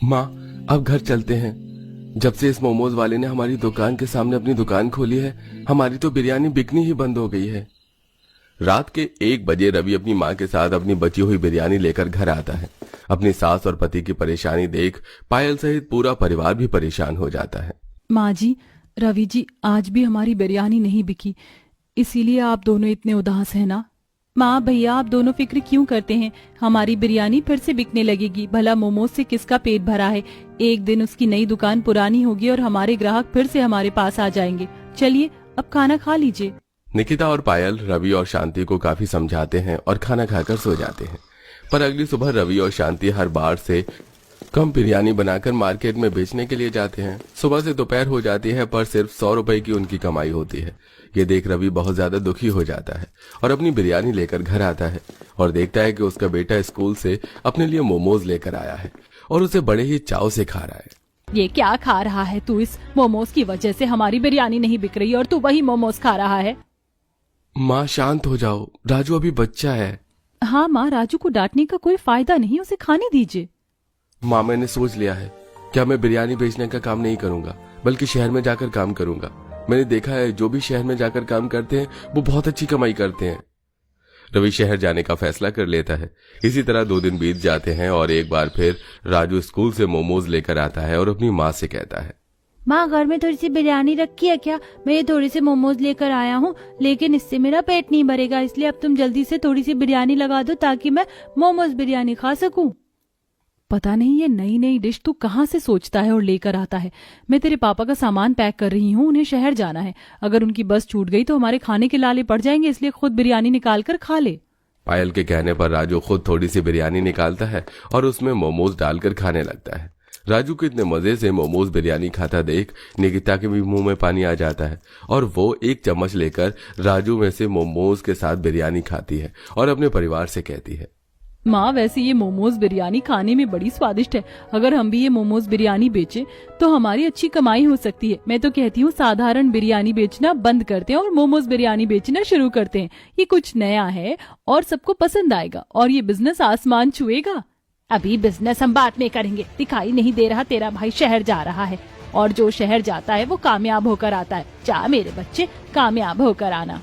माँ, अब घर चलते हैं। जब से इस मोमोज वाले ने हमारी दुकान के सामने अपनी दुकान खोली है, हमारी तो बिरयानी बिकनी ही बंद हो गई है। रात के 1 बजे रवि अपनी माँ के साथ अपनी बची हुई बिरयानी लेकर घर आता है। अपनी सास और पति की परेशानी देख पायल सहित पूरा परिवार भी परेशान हो जाता है। माँ जी, रवि जी, आज भी हमारी बिरयानी नहीं बिकी, इसीलिए आप दोनों इतने उदास हैं ना। माँ भैया, आप दोनों फिक्र क्यों करते हैं? हमारी बिरयानी फिर से बिकने लगेगी। भला मोमोज से किसका पेट भरा है? एक दिन उसकी नई दुकान पुरानी होगी और हमारे ग्राहक फिर से हमारे पास आ जाएंगे। चलिए अब खाना खा लीजिए। निकिता और पायल रवि और शांति को काफी समझाते हैं और खाना खाकर सो जाते हैं। पर अगली सुबह रवि और शांति हर बार से कम बिरयानी बनाकर मार्केट में बेचने के लिए जाते हैं। सुबह से दोपहर हो जाती है, पर सिर्फ 100 रुपए की उनकी कमाई होती है। ये देख रवि बहुत ज्यादा दुखी हो जाता है और अपनी बिरयानी लेकर घर आता है और देखता है कि उसका बेटा स्कूल से अपने लिए मोमोज लेकर आया है और उसे बड़े ही चाव से खा रहा है। ये क्या खा रहा है तू? इस मोमोज की वजह से हमारी बिरयानी नहीं बिक रही और तू वही मोमोज खा रहा है। माँ शांत हो जाओ, राजू अभी बच्चा है। हाँ माँ, राजू को डांटने का कोई फायदा नहीं, उसे खाने दीजिए। माँ, मैंने सोच लिया है क्या मैं बिरयानी बेचने का काम नहीं करूंगा, बल्कि शहर में जाकर काम करूंगा। मैंने देखा है जो भी शहर में जाकर काम करते हैं वो बहुत अच्छी कमाई करते हैं। रवि शहर जाने का फैसला कर लेता है। इसी तरह 2 दिन बीत जाते हैं और एक बार फिर राजू स्कूल से मोमोज लेकर आता है और अपनी माँ से कहता है, माँ घर में थोड़ी सी बिरयानी रखी है क्या? मैं ये थोड़ी सी मोमोज लेकर आया हूँ, लेकिन इससे मेरा पेट नहीं भरेगा, इसलिए अब तुम जल्दी से थोड़ी सी बिरयानी लगा दो ताकि मैं मोमोज बिरयानी खा सकूं। पता नहीं ये नई नई डिश तू कहाँ से सोचता है और लेकर आता है। मैं तेरे पापा का सामान पैक कर रही हूँ, उन्हें शहर जाना है। अगर उनकी बस छूट गई तो हमारे खाने के लाले पड़ जाएंगे, इसलिए खुद बिरयानी निकाल कर खा ले। पायल के कहने पर राजू खुद थोड़ी सी बिरयानी निकालता है और उसमें मोमोज डालकर खाने लगता है। राजू को इतने मजे से मोमोज बिरयानी खाता देख निकिता के भी मुंह में पानी आ जाता है और वो 1 चम्मच लेकर राजू में से मोमोज के साथ बिरयानी खाती है और अपने परिवार से कहती है, माँ वैसे ये मोमोज बिरयानी खाने में बड़ी स्वादिष्ट है। अगर हम भी ये मोमोज बिरयानी बेचे तो हमारी अच्छी कमाई हो सकती है। मैं तो कहती हूँ साधारण बिरयानी बेचना बंद करते हैं और मोमोज बिरयानी बेचना शुरू करते हैं। ये कुछ नया है और सबको पसंद आएगा और ये बिजनेस आसमान छुएगा। अभी बिजनेस हम बाद में करेंगे। दिखाई नहीं दे रहा तेरा भाई शहर जा रहा है, और जो शहर जाता है वो कामयाब होकर आता है। जा मेरे बच्चे, कामयाब होकर आना।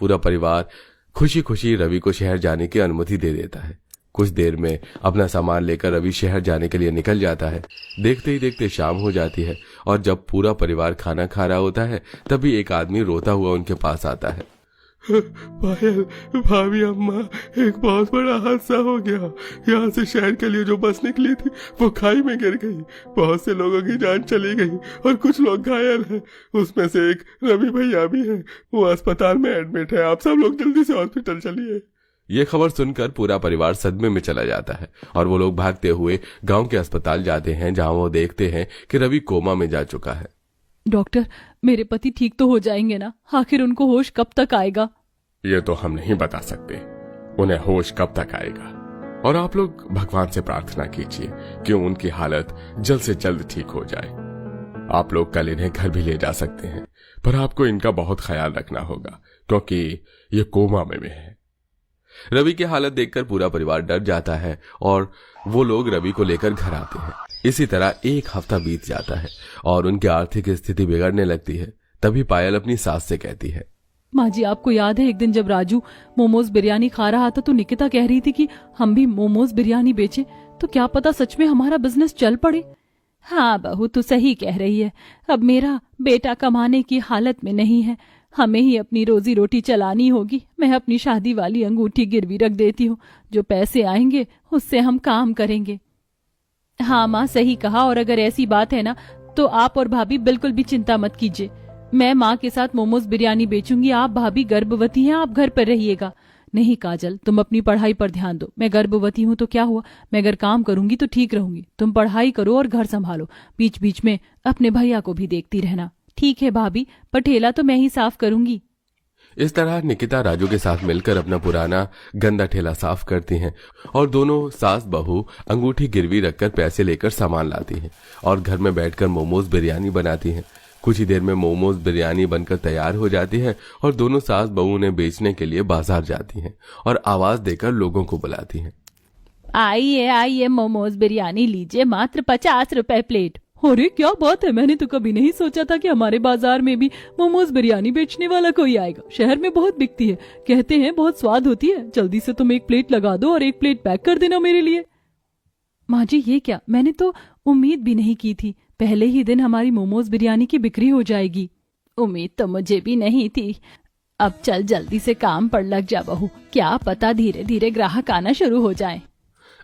पूरा परिवार खुशी खुशी रवि को शहर जाने की अनुमति दे देता है। कुछ देर में अपना सामान लेकर रवि शहर जाने के लिए निकल जाता है। देखते ही देखते शाम हो जाती है और जब पूरा परिवार खाना खा रहा होता है तभी एक आदमी रोता हुआ उनके पास आता है। पायल, भाभी, अम्मा, एक बहुत बड़ा हादसा हो गया। यहाँ से शहर के लिए जो बस निकली थी वो खाई में गिर गई। बहुत से लोगों की जान चली गई और कुछ लोग घायल हैं। उसमें से एक रवि भैया भी है, वो अस्पताल में एडमिट है। आप सब लोग जल्दी से हॉस्पिटल चलिए। ये खबर सुनकर पूरा परिवार सदमे में चला जाता है और वो लोग भागते हुए गांव के अस्पताल जाते हैं, जहां वो देखते हैं कि रवि कोमा में जा चुका है। डॉक्टर, मेरे पति ठीक तो हो जाएंगे ना? आखिर उनको होश कब तक आएगा? ये तो हम नहीं बता सकते उन्हें होश कब तक आएगा, और आप लोग भगवान से प्रार्थना कीजिए कि उनकी हालत जल्द से जल्द ठीक हो जाए। आप लोग कल इन्हें घर भी ले जा सकते हैं, पर आपको इनका बहुत ख्याल रखना होगा क्योंकि ये कोमा में है। रवि की हालत देखकर पूरा परिवार डर जाता है और वो लोग रवि को लेकर घर आते हैं। इसी तरह 1 हफ्ता बीत जाता है और उनकी आर्थिक स्थिति बिगड़ने लगती है। तभी पायल अपनी सास से कहती है, माँ जी, आपको याद है एक दिन जब राजू मोमोज बिरयानी खा रहा था तो निकिता कह रही थी कि हम भी मोमोज बिरयानी बेचें, तो क्या पता सच में हमारा बिजनेस चल पड़े। हाँ बहू, तू सही कह रही है। अब मेरा बेटा कमाने की हालत में नहीं है, हमें ही अपनी रोजी रोटी चलानी होगी। मैं अपनी शादी वाली अंगूठी गिरवी रख देती हूँ, जो पैसे आएंगे उससे हम काम करेंगे। हाँ माँ, सही कहा। और अगर ऐसी बात है ना तो आप और भाभी बिल्कुल भी चिंता मत कीजिए। मैं माँ के साथ मोमोज बिरयानी बेचूंगी। आप भाभी गर्भवती हैं, आप घर पर रहिएगा। नहीं काजल, तुम अपनी पढ़ाई पर ध्यान दो। मैं गर्भवती हूँ तो क्या हुआ, मैं अगर काम करूंगी तो ठीक रहूंगी। तुम पढ़ाई करो और घर संभालो, बीच बीच में अपने भैया को भी देखती रहना। ठीक है भाभी, पर ठेला तो मैं ही साफ करूंगी। इस तरह निकिता राजू के साथ मिलकर अपना पुराना गंदा ठेला साफ करती हैं और दोनों सास बहू अंगूठी गिरवी रखकर पैसे लेकर सामान लाती हैं और घर में बैठकर मोमोज बिरयानी बनाती हैं। कुछ ही देर में मोमोज बिरयानी बनकर तैयार हो जाती है और दोनों सास बहू उन्हें बेचने के लिए बाजार जाती हैं और आवाज देकर लोगों को बुलाती हैं। आइए आइए, मोमोज बिरयानी लीजिए, मात्र 50 रुपए प्लेट। अरे क्या बात है, मैंने तो कभी नहीं सोचा था कि हमारे बाजार में भी मोमोज बिरयानी बेचने वाला कोई आएगा। शहर में बहुत बिकती है, कहते हैं बहुत स्वाद होती है। जल्दी से तुम एक प्लेट लगा दो और एक प्लेट पैक कर देना मेरे लिए। माँ जी ये क्या, मैंने तो उम्मीद भी नहीं की थी पहले ही दिन हमारी मोमोज बिरयानी की बिक्री हो जाएगी। उम्मीद तो मुझे भी नहीं थी। अब चल जल्दी से काम पर लग जा बहू, क्या पता धीरे धीरे ग्राहक आना शुरू हो जाए।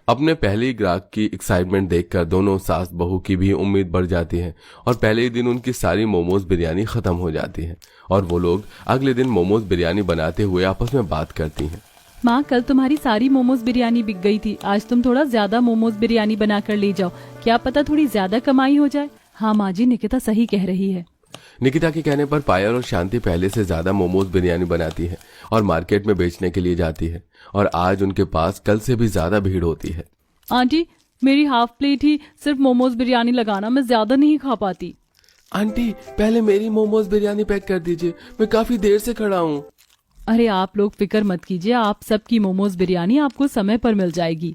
अपने पहले ही ग्राहक की एक्साइटमेंट देखकर दोनों सास बहू की भी उम्मीद बढ़ जाती है और पहले ही दिन उनकी सारी मोमोज बिरयानी खत्म हो जाती है और वो लोग अगले दिन मोमोज बिरयानी बनाते हुए आपस में बात करती हैं। माँ कल तुम्हारी सारी मोमोज बिरयानी बिक गई थी, आज तुम थोड़ा ज्यादा मोमोज बिरयानी बना कर ले जाओ, क्या पता थोड़ी ज्यादा कमाई हो जाए। हाँ माँ जी, निकिता सही कह रही है। निकिता के कहने पर पायल और शांति पहले से ज्यादा मोमोज बिरयानी बनाती है और मार्केट में बेचने के लिए जाती है और आज उनके पास कल से भी ज्यादा भीड़ होती है। आंटी मेरी हाफ प्लेट ही सिर्फ मोमोज बिरयानी लगाना, मैं ज्यादा नहीं खा पाती। आंटी पहले मेरी मोमोज बिरयानी पैक कर दीजिए, मैं काफी देर से खड़ा हूँ। अरे आप लोग फिक्र मत कीजिए, आप सबकी मोमोज बिरयानी आपको समय पर मिल जाएगी।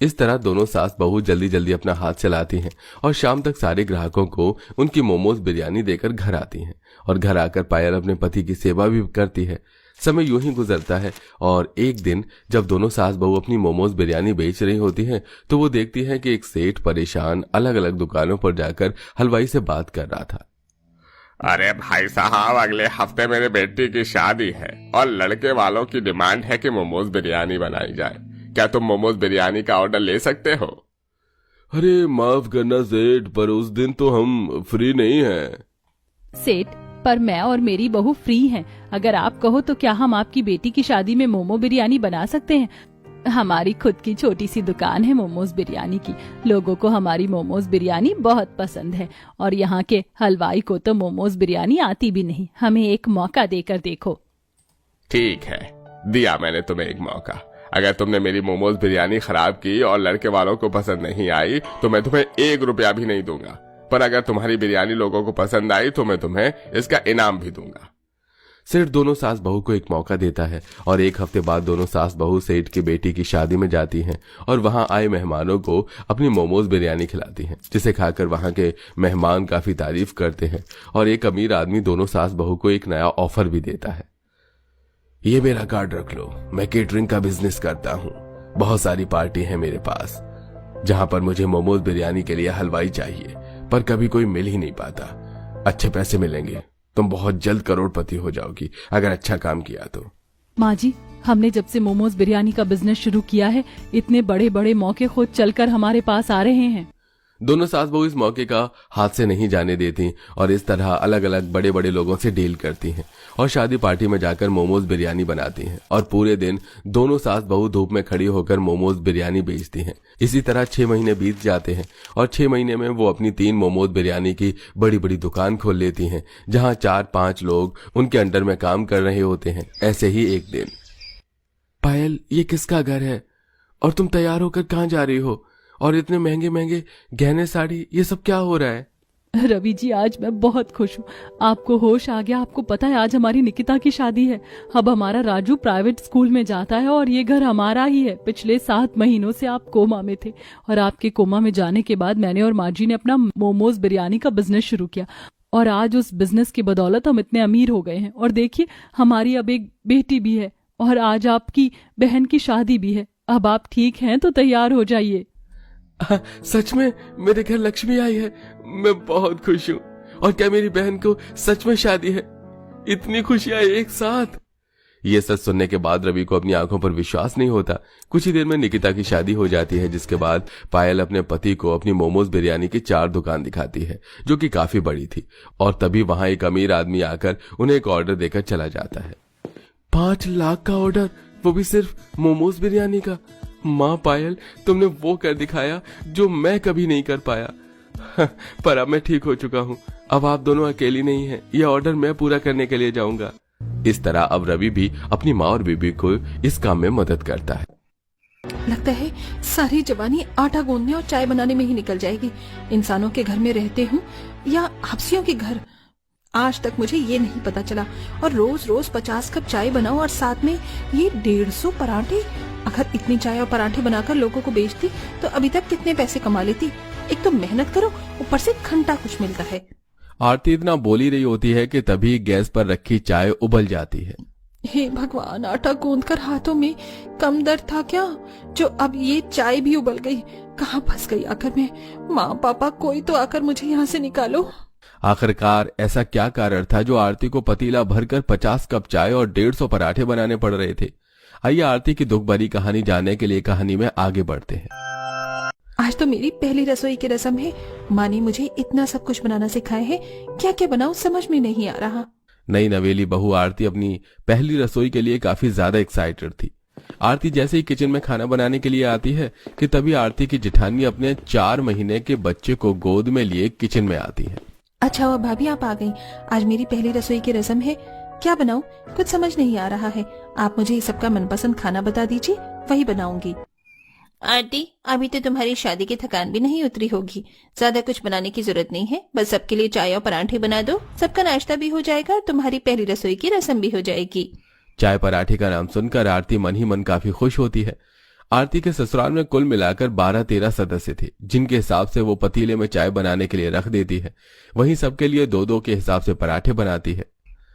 इस तरह दोनों सास बहू जल्दी जल्दी अपना हाथ चलाती हैं और शाम तक सारे ग्राहकों को उनकी मोमोज बिरयानी देकर घर आती हैं और घर आकर पायल अपने पति की सेवा भी करती है। समय यूं ही गुजरता है और एक दिन जब दोनों सास बहू अपनी मोमोज बिरयानी बेच रही होती हैं तो वो देखती है कि एक सेठ परेशान अलग अलग दुकानों पर जाकर हलवाई से बात कर रहा था। अरे भाई साहब, अगले हफ्ते मेरे बेटी की शादी है और लड़के वालों की डिमांड है कि मोमोज बिरयानी बनाई जाए। क्या तुम मोमोज बिरयानी का ऑर्डर ले सकते हो? अरे माफ करना सेठ, पर उस दिन तो हम फ्री नहीं हैं। सेठ, पर मैं और मेरी बहू फ्री हैं। अगर आप कहो तो क्या हम आपकी बेटी की शादी में मोमो बिरयानी बना सकते हैं? हमारी खुद की छोटी सी दुकान है मोमोज बिरयानी की, लोगों को हमारी मोमोज बिरयानी बहुत पसंद है और यहाँ के हलवाई को तो मोमोज बिरयानी आती भी नहीं। हमें एक मौका देकर देखो। ठीक है, दिया मैंने तुम्हें एक मौका। अगर तुमने मेरी मोमोज बिरयानी खराब की और लड़के वालों को पसंद नहीं आई तो मैं तुम्हें 1 रुपया भी नहीं दूंगा, पर अगर तुम्हारी बिरयानी लोगों को पसंद आई तो मैं तुम्हें इसका इनाम भी दूंगा। सेठ दोनों सास बहू को एक मौका देता है और एक हफ्ते बाद दोनों सास बहू सेठ की बेटी की शादी में जाती हैं और वहां आए मेहमानों को अपनी मोमोज बिरयानी खिलाती हैं, जिसे खाकर वहां के मेहमान काफी तारीफ करते हैं और एक अमीर आदमी दोनों सास बहू को एक नया ऑफर भी देता है। ये मेरा कार्ड रख लो, मैं केटरिंग का बिजनेस करता हूँ। बहुत सारी पार्टी है मेरे पास जहां पर मुझे मोमोज बिरयानी के लिए हलवाई चाहिए, पर कभी कोई मिल ही नहीं पाता। अच्छे पैसे मिलेंगे, तुम बहुत जल्द करोड़पति हो जाओगी अगर अच्छा काम किया तो। माँ जी, हमने जब से मोमोज बिरयानी का बिजनेस शुरू किया है, इतने बड़े बड़े मौके खुद चलकर हमारे पास आ रहे हैं। दोनों सास बहू इस मौके का हाथ से नहीं जाने देती और इस तरह अलग अलग बड़े बड़े लोगों से डील करती हैं और शादी पार्टी में जाकर मोमोज बिरयानी बनाती हैं और पूरे दिन दोनों सास बहू धूप में खड़ी होकर मोमोज बिरयानी बेचती हैं। इसी तरह 6 महीने बीत जाते हैं और 6 महीने में वो अपनी 3 मोमोज बिरयानी की बड़ी बड़ी दुकान खोल लेती हैं जहां 4-5 लोग उनके अंडर में काम कर रहे होते हैं। ऐसे ही एक दिन, पायल ये किसका घर है और तुम तैयार होकर कहाँ जा रही हो और इतने महंगे महंगे गहने साड़ी, ये सब क्या हो रहा है? रवि जी, आज मैं बहुत खुश हूँ। आपको होश आ गया। आपको पता है आज हमारी निकिता की शादी है। अब हमारा राजू प्राइवेट स्कूल में जाता है और ये घर हमारा ही है। पिछले 7 महीनों से आप कोमा में थे और आपके कोमा में जाने के बाद मैंने और माँ जी ने अपना मोमोज बिरयानी का बिजनेस शुरू किया और आज उस बिजनेस की बदौलत हम इतने अमीर हो गए हैं। और देखिए, हमारी अब एक बेटी भी है और आज आपकी बहन की शादी भी है। अब आप ठीक हैं तो तैयार हो जाइए। सच में मेरे घर लक्ष्मी आई है, मैं बहुत खुश हूँ। और क्या मेरी बहन को सच में शादी है? इतनी खुशियां एक साथ। ये सच सुनने के बाद रवि को अपनी आंखों पर विश्वास नहीं होता। कुछ ही देर में निकिता की शादी हो जाती है, जिसके बाद पायल अपने पति को अपनी मोमोज बिरयानी की 4 दुकान दिखाती है जो कि काफी बड़ी थी और तभी वहां एक अमीर आदमी आकर उन्हें एक ऑर्डर देकर चला जाता है। 5 लाख का ऑर्डर, वो भी सिर्फ मोमोज बिरयानी का। माँ पायल, तुमने वो कर दिखाया जो मैं कभी नहीं कर पाया। पर अब मैं ठीक हो चुका हूँ, अब आप दोनों अकेली नहीं हैं, यह ऑर्डर मैं पूरा करने के लिए जाऊंगा। इस तरह अब रवि भी अपनी माँ और बीबी को इस काम में मदद करता है। लगता है सारी जवानी आटा गूंदने और चाय बनाने में ही निकल जाएगी। इंसानों के घर में रहते हूँ या हफ्सियों के घर, आज तक मुझे ये नहीं पता चला। और रोज रोज 50 कप चाय बनाओ और साथ में ये 150 पराठे। अगर इतनी चाय और पराठे बनाकर लोगों को बेचती तो अभी तक कितने पैसे कमा लेती। एक तो मेहनत करो, ऊपर से घंटा कुछ मिलता है। आरती इतना बोल ही रही होती है कि तभी गैस पर रखी चाय उबल जाती है। हे भगवान, आटा गूंदकर हाथों में कम दर्द था क्या, जो अब ये चाय भी उबल गई। कहाँ फंस गई आकर मैं। माँ पापा, कोई तो आकर मुझे यहाँ से निकालो। आखिरकार ऐसा क्या कारण था जो आरती को पतीला भरकर 50 कप चाय और 150 पराठे बनाने पड़ रहे थे। आइए आरती की दुख भरी कहानी जानने के लिए कहानी में आगे बढ़ते हैं। आज तो मेरी पहली रसोई की रस्म है। माँ ने मुझे इतना सब कुछ बनाना सिखाया है, क्या क्या बनाऊं समझ में नहीं आ रहा। नई नवेली बहू आरती अपनी पहली रसोई के लिए काफी ज्यादा एक्साइटेड थी। आरती जैसे ही किचन में खाना बनाने के लिए आती है कि तभी आरती की जेठानी अपने 4 महीने के बच्चे को गोद में लिए किचन में आती है। अच्छा हुआ भाभी आप आ गई। आज मेरी पहली रसोई की रस्म है, क्या बनाऊं कुछ समझ नहीं आ रहा है। आप मुझे इस सबका मनपसंद खाना बता दीजिए, वही बनाऊंगी। आंटी, अभी तो तुम्हारी शादी की थकान भी नहीं उतरी होगी, ज्यादा कुछ बनाने की जरूरत नहीं है। बस सबके लिए चाय और पराठे बना दो, सबका नाश्ता भी हो जाएगा और तुम्हारी पहली रसोई की रस्म भी हो जाएगी। चाय पराठे का नाम सुनकर आरती मन ही मन काफी खुश होती है। आरती के ससुराल में कुल मिलाकर 12-13 सदस्य थे, जिनके हिसाब से वो पतीले में चाय बनाने के लिए रख देती है। वहीं सबके लिए 2-2 के हिसाब से पराठे बनाती है।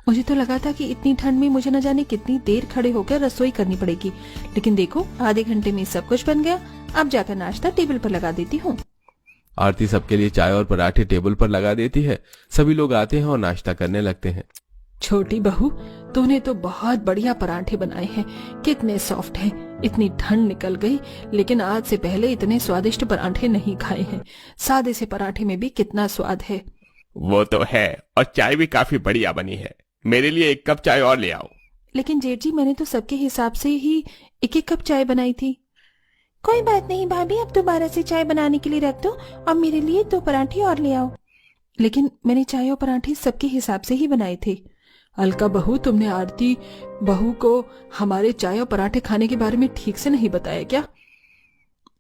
मुझे तो लगा था कि इतनी ठंड में मुझे न जाने कितनी देर खड़े होकर रसोई करनी पड़ेगी, लेकिन देखो आधे घंटे में सब कुछ बन गया। अब जाकर नाश्ता टेबल पर लगा देती हूँ। आरती सबके लिए चाय और पराठे टेबल पर लगा देती है। सभी लोग आते हैं और नाश्ता करने लगते हैं। छोटी बहू, तूने तो बहुत बढ़िया पराठे बनाए हैं, कितने सॉफ्ट हैं। इतनी ठंड निकल गई, लेकिन आज से पहले इतने स्वादिष्ट पराठे नहीं खाए हैं। सादे से पराठे में भी कितना स्वाद है। वो तो है, और चाय भी काफी बढ़िया बनी है। मेरे लिए 1 कप चाय और ले आओ। लेकिन जेठ जी, मैंने तो सबके हिसाब से ही 1-1 कप चाय बनाई थी। कोई बात नहीं भाभी, अब दोबारा से चाय बनाने के लिए रख दो और मेरे लिए 2 पराठे और ले आओ। लेकिन मैंने चाय और पराठे सबके हिसाब से ही बनाए थे। अलका बहू, तुमने आरती बहू को हमारे चाय और पराठे खाने के बारे में ठीक से नहीं बताया क्या?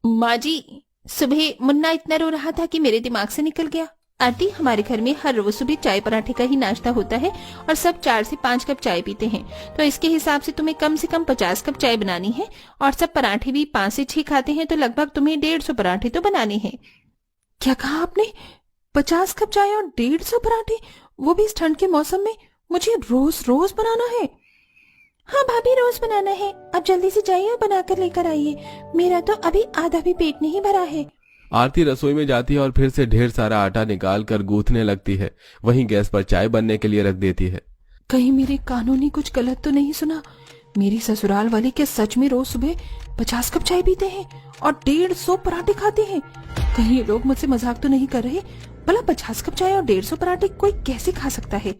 माँ जी, सुबह मुन्ना इतना रो रहा था कि मेरे दिमाग से निकल गया। आंटी, हमारे घर में हर रोज सुबह चाय पराठे का ही नाश्ता होता है और सब 4 से 5 कप चाय पीते हैं, तो इसके हिसाब से तुम्हें कम से कम 50 कप चाय बनानी है और सब पराठे भी 5 से 6 खाते हैं, तो लगभग तुम्हें 150 पराठे तो बनाने हैं। क्या कहा आपने? 50 कप चाय और 150 पराठे, वो भी इस ठंड के मौसम में? मुझे रोज रोज बनाना है? हाँ भाभी, रोज बनाना है। अब जल्दी से जाइए और बनाकर लेकर आइए, मेरा तो अभी आधा भी पेट नहीं भरा है। आरती रसोई में जाती है और फिर से ढेर सारा आटा निकाल कर गूंथने लगती है। वहीं गैस पर चाय बनने के लिए रख देती है। कहीं मेरे कानों ने कुछ गलत तो नहीं सुना? मेरी ससुराल वाली क्या सच में रोज सुबह 50 कप चाय पीते हैं और 150 पराठे खाते हैं? कहीं ये लोग मुझसे मजाक तो नहीं कर रहे? भला 50 कप चाय और 150 पराठे कोई कैसे खा सकता है?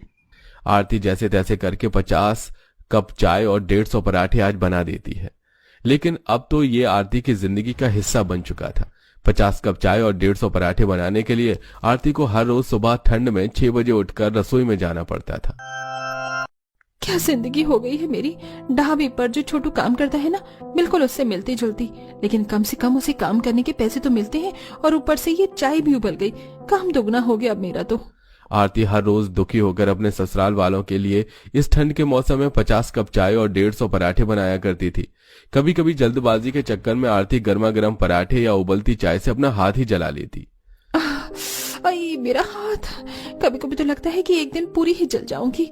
आरती जैसे तैसे करके 50 कप चाय और 150 पराठे आज बना देती है। लेकिन अब तो ये आरती की जिंदगी का हिस्सा बन चुका था। 50 कप चाय और 150 पराठे बनाने के लिए आरती को हर रोज सुबह ठंड में 6 बजे उठकर रसोई में जाना पड़ता था। क्या जिंदगी हो गई है मेरी। ढाबे पर जो छोटू काम करता है ना, बिल्कुल उससे मिलती जुलती, लेकिन कम से कम उसे काम करने के पैसे तो मिलते हैं और ऊपर से ये चाय भी उबल गई। काम दोगुना हो गया अब मेरा तो। आरती हर रोज दुखी होकर अपने ससुराल वालों के लिए इस ठंड के मौसम में 50 कप चाय और 150 पराठे बनाया करती थी। कभी कभी जल्दबाजी के चक्कर में आरती गर्मा गर्म पराठे या उबलती चाय से अपना हाथ ही जला लेती। आई मेरा हाथ। कभी कभी तो लगता है कि एक दिन पूरी ही जल जाऊंगी,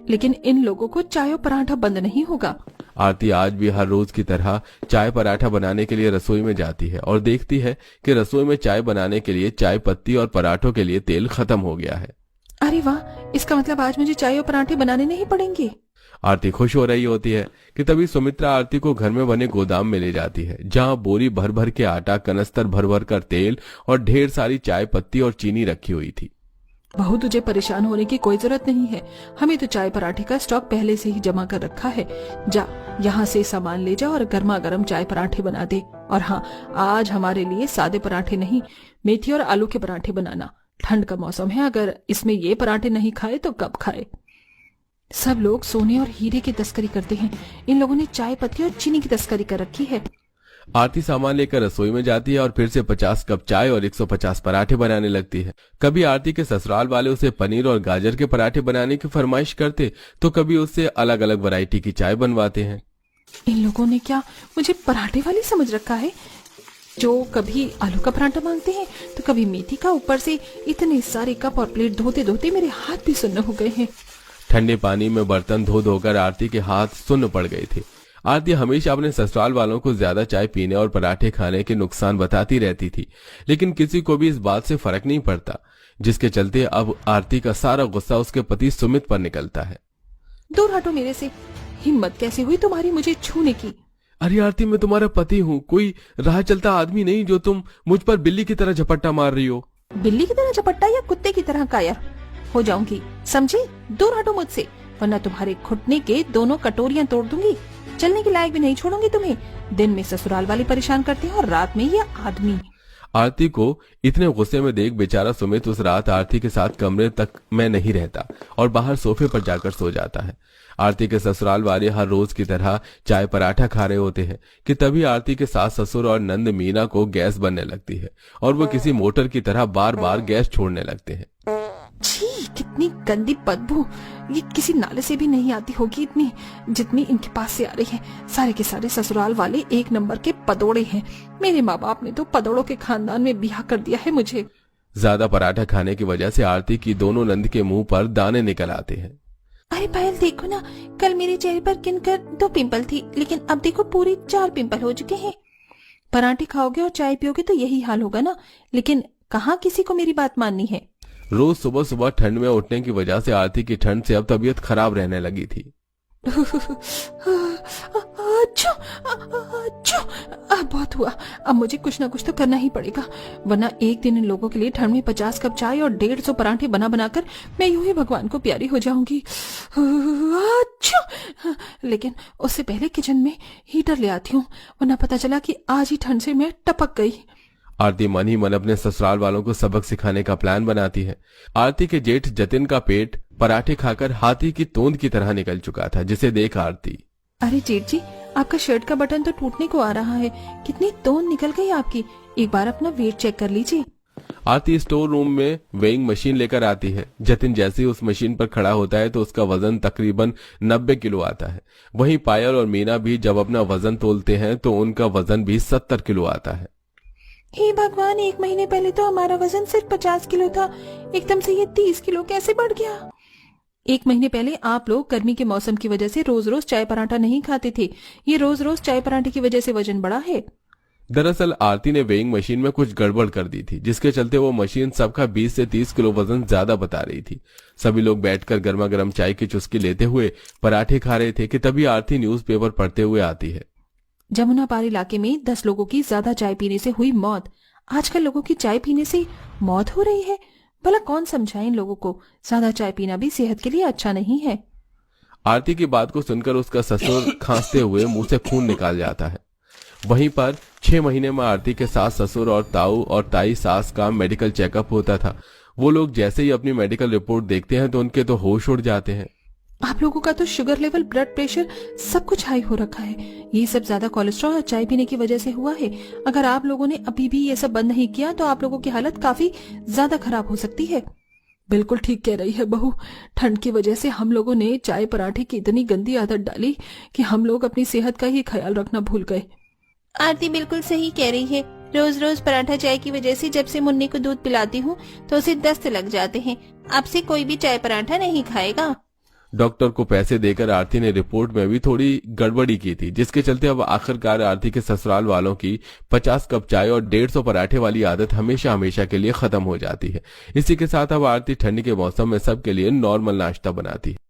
लेकिन इन लोगों को चाय और पराठा बंद नहीं होगा। आरती आज भी हर रोज की तरह चाय पराठा बनाने के लिए रसोई में जाती है और देखती है कि रसोई में चाय बनाने के लिए चाय पत्ती और पराठों के लिए तेल खत्म हो गया है। अरे वाह, इसका मतलब आज मुझे चाय और पराठे बनाने नहीं पड़ेंगे। आरती खुश हो रही होती है कि तभी सुमित्रा आरती को घर में बने गोदाम में ले जाती है, जहां बोरी भर भर के आटा, कनस्तर भर भर कर तेल और ढेर सारी चाय पत्ती और चीनी रखी हुई थी। बहू, तुझे परेशान होने की कोई जरूरत नहीं है। हमें तो चाय पराठे का स्टॉक पहले से ही जमा कर रखा है। जा, यहाँ से सामान ले जा और गर्मा गर्म चाय पराठे बना दे। और हाँ, आज हमारे लिए सादे पराठे नहीं, मेथी और आलू के पराठे बनाना। ठंड का मौसम है, अगर इसमें ये पराठे नहीं खाए तो कब खाए। सब लोग सोने और हीरे की तस्करी करते हैं, इन लोगों ने चाय पत्ती और चीनी की तस्करी कर रखी है। आरती सामान लेकर रसोई में जाती है और फिर से 50 कप चाय और 150 पराठे बनाने लगती है। कभी आरती के ससुराल वाले उसे पनीर और गाजर के पराठे बनाने की फरमाइश करते, तो कभी उससे अलग अलग वैरायटी की चाय बनवाते हैं। इन लोगों ने क्या मुझे पराठे वाली समझ रखा है, जो कभी आलू का पराठा मांगते हैं तो कभी मेथी का। ऊपर से इतने सारे कप और प्लेट धोते धोते मेरे हाथ भी सुन्न हो गए हैं। ठंडे पानी में बर्तन धो धोकर आरती के हाथ सुन्न पड़ गए थे। आरती हमेशा अपने ससुराल वालों को ज्यादा चाय पीने और पराठे खाने के नुकसान बताती रहती थी, लेकिन किसी को भी इस बात से फर्क नहीं पड़ता, जिसके चलते अब आरती का सारा गुस्सा उसके पति सुमित पर निकलता है। दूर हटो मेरे से, हिम्मत कैसे हुई तुम्हारी मुझे छूने की? अरे आरती, मैं तुम्हारा पति हूँ, कोई राह चलता आदमी नहीं जो तुम मुझ पर बिल्ली की तरह झपट्टा मार रही हो। बिल्ली की तरह झपट्टा या कुत्ते की तरह कायर हो जाऊंगी, समझी? दूर हटो मुझसे, वरना तुम्हारे घुटने के दोनों कटोरियां तोड़ दूंगी। चलने के लायक भी नहीं छोड़ूंगी तुम्हें। दिन में ससुराल वाले परेशान करते हैं और रात में ये आदमी। आरती को इतने गुस्से में देख बेचारा सुमित उस रात आरती के साथ कमरे तक में नहीं रहता और बाहर सोफे पर जाकर सो जाता है। आरती के ससुराल वाले हर रोज की तरह चाय पराठा खा रहे होते हैं कि तभी आरती के सास ससुर और नंद मीना को गैस बनने लगती है और वो किसी मोटर की तरह बार बार गैस छोड़ने लगते हैं। छी, कितनी गंदी बदबू, ये किसी नाले से भी नहीं आती होगी इतनी जितनी इनके पास से आ रही है। सारे के सारे ससुराल वाले एक नंबर के पदोड़े हैं। मेरे माँ बाप ने तो पदोड़ों के खानदान में ब्याह कर दिया है मुझे। ज्यादा पराठा खाने की वजह से आरती की दोनों नंद के मुंह पर दाने निकल आते हैं। अरे पायल देखो ना, कल मेरे चेहरे पर गिनकर 2 पिंपल थी, लेकिन अब देखो पूरे 4 पिंपल हो चुके हैं। पराठे खाओगे और चाय पियोगे तो यही हाल होगा ना, लेकिन कहाँ किसी को मेरी बात माननी है। रोज सुबह सुबह ठंड में उठने की वजह से आरती की ठंड से अब तबीयत खराब रहने लगी थी। अब बहुत हुआ, अब मुझे कुछ ना कुछ तो करना ही पड़ेगा, वरना एक दिन इन लोगों के लिए ठंड में 50 कप चाय और 150 पराठे बना बनाकर मैं यूं ही भगवान को प्यारी हो जाऊंगी। लेकिन उससे पहले किचन में हीटर ले आती हूँ, वरना पता चला कि आज ही ठंड से मैं टपक गई। आरती मन ही मन अपने ससुराल वालों को सबक सिखाने का प्लान बनाती है। आरती के जेठ जतिन का पेट पराठे खाकर हाथी की तोंद की तरह निकल चुका था, जिसे देख आरती, अरे जेठ जी, आपका शर्ट का बटन तो टूटने को आ रहा है, कितनी तोंद निकल गई आपकी, एक बार अपना वेट चेक कर लीजिए। आरती स्टोर रूम में वेइंग मशीन लेकर आती है। जतिन जैसे ही उस मशीन पर खड़ा होता है तो उसका वजन तकरीबन 90 किलो आता है। वहीं पायल और मीना भी जब अपना वजन तोलते हैं तो उनका वजन भी 70 किलो आता है। हे भगवान, 1 महीने पहले तो हमारा वजन सिर्फ 50 किलो था, एकदम से ये 30 किलो कैसे बढ़ गया? 1 महीने पहले आप लोग गर्मी के मौसम की वजह से रोज रोज चाय पराठा नहीं खाते थे, ये रोज रोज चाय पराठे की वजह से वजन बढ़ा है। दरअसल आरती ने वेइंग मशीन में कुछ गड़बड़ कर दी थी, जिसके चलते वो मशीन सबका 20 से 30 किलो वजन ज्यादा बता रही थी। सभी लोग बैठकर गर्मा गर्म चाय की चुस्की लेते हुए पराठे खा रहे थे कि तभी आरती न्यूज़पेपर पढ़ते हुए आती है। जमुना पार इलाके में 10 लोगों की ज्यादा चाय पीने से हुई मौत। आजकल लोगों की चाय पीने से मौत हो रही है। भला कौन समझाए इन लोगों को, ज्यादा चाय पीना भी सेहत के लिए अच्छा नहीं है। आरती की बात को सुनकर उसका ससुर खांसते हुए मुंह से खून निकाल जाता है। वहीं पर 6 महीने में आरती के सास ससुर और ताऊ और ताई सास का मेडिकल चेकअप होता था। वो लोग जैसे ही अपनी मेडिकल रिपोर्ट देखते हैं तो उनके तो होश उड़ जाते हैं। आप लोगों का तो शुगर लेवल, ब्लड प्रेशर सब कुछ हाई हो रखा है। ये सब ज्यादा कोलेस्ट्रॉल और चाय पीने की वजह से हुआ है। अगर आप लोगों ने अभी भी ये सब बंद नहीं किया तो आप लोगों की हालत काफी ज्यादा खराब हो सकती है। बिल्कुल ठीक कह रही है बहू, ठंड की वजह से हम लोगों ने चाय पराठे की इतनी गंदी आदत डाली कि हम लोग अपनी सेहत का ही ख्याल रखना भूल गए। आरती बिल्कुल सही कह रही है। रोज रोज पराठा चाय की वजह से जब से मुन्नी को दूध पिलाती हूँ तो उसे दस्त लग जाते हैं। अब से कोई भी चाय पराठा नहीं खाएगा। डॉक्टर को पैसे देकर आरती ने रिपोर्ट में भी थोड़ी गड़बड़ी की थी, जिसके चलते अब आखिरकार आरती के ससुराल वालों की 50 कप चाय और 150 पराठे वाली आदत हमेशा हमेशा के लिए खत्म हो जाती है। इसी के साथ अब आरती ठंड के मौसम में सबके लिए नॉर्मल नाश्ता बनाती है।